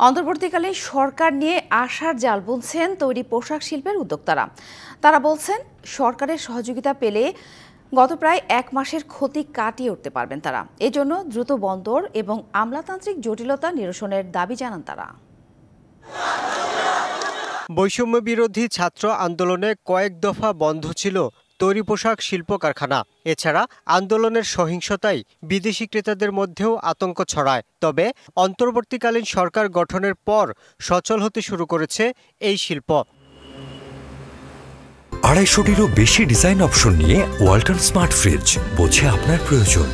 অন্তর্বর্তীকালে সরকার নিয়ে আশার জাল বুনছেন তৈরি পোশাক শিল্পের উদ্যোক্তারা। তারা বলছেন সরকারের সহযোগিতা পেলে গত প্রায় 1 মাসের ক্ষতি কাটিয়ে উঠতে পারবেন তারা। এজন্য দ্রুত বন্দর এবং আমলাতান্ত্রিক জটিলতা নিরসনের দাবি জানান তারা। বৈষম্য বিরোধী ছাত্র আন্দোলনে কয়েক দফা বন্ধ ছিল তৈরি পোশাক শিল্প কারখানা। এছাড়া আন্দোলনের সহিংসতায় বিদেশি ক্রেতাদের মধ্যেও আতঙ্ক ছড়ায়। তবে অন্তর্বর্তীকালীন সরকার গঠনের পর সচল হতে শুরু করেছে এই শিল্প। 250-টিরও বেশি ডিজাইন অপশন নিয়ে ওয়ালটন স্মার্ট ফ্রিজ, বোঝে আপনার প্রয়োজন।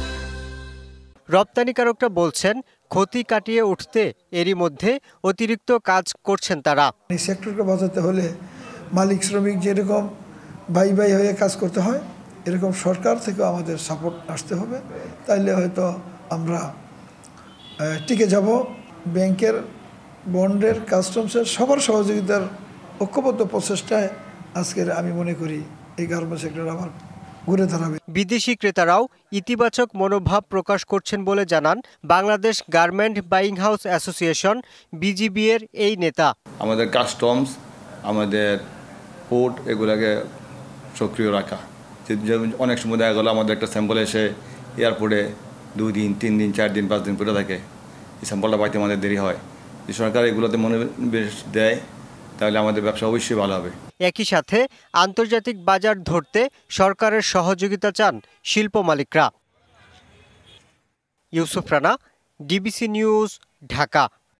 রপ্তানিকারকরা বলছেন ক্ষতি কাটিয়ে উঠতে এরই মধ্যে অতিরিক্ত কাজ করছেন তারা। এই সেক্টরকে বাঁচাতে হলে মালিক শ্রমিক যেরকম ভাই ভাই হয়ে কাজ করতে হয়, এরকম সরকার থেকে আমাদের সাপোর্ট আসতে হবে। তাইলে হয়তো আমরা টিকে যাব। ব্যাংকের, বন্ডের, কাস্টমসের সবার সহযোগিতার ঐক্যবদ্ধ প্রচেষ্টায় আজকের আমি মনে করি এই গার্মেন্টস সেক্টর আবার ঘুরে দাঁড়াবে। বিদেশি ক্রেতারাও ইতিবাচক মনোভাব প্রকাশ করছেন বলে জানান Bangladesh garment buying house association BGB এর এই নেতা। আমাদের কাস্টমস, আমাদের পোর্ট এগুলাকে সক্রিয় রাখা। অনেক সময় দেখা গেলো আমাদের একটা স্যাম্পল এসে এয়ারপোর্টে 2 দিন, 3 দিন, 4 দিন, 5 দিন পরে থাকে। এই স্যাম্পলটা পাইতে আমাদের দেরি হয়। যদি সরকার এগুলোতে মনোনিবেশ দেয় তাহলে আমাদের ব্যবসা অবশ্যই ভালো হবে। একই সাথে আন্তর্জাতিক বাজার ধরতে সরকারের সহযোগিতা চান শিল্প মালিকরা। Yusuf Rana, DBC news, Dhaka.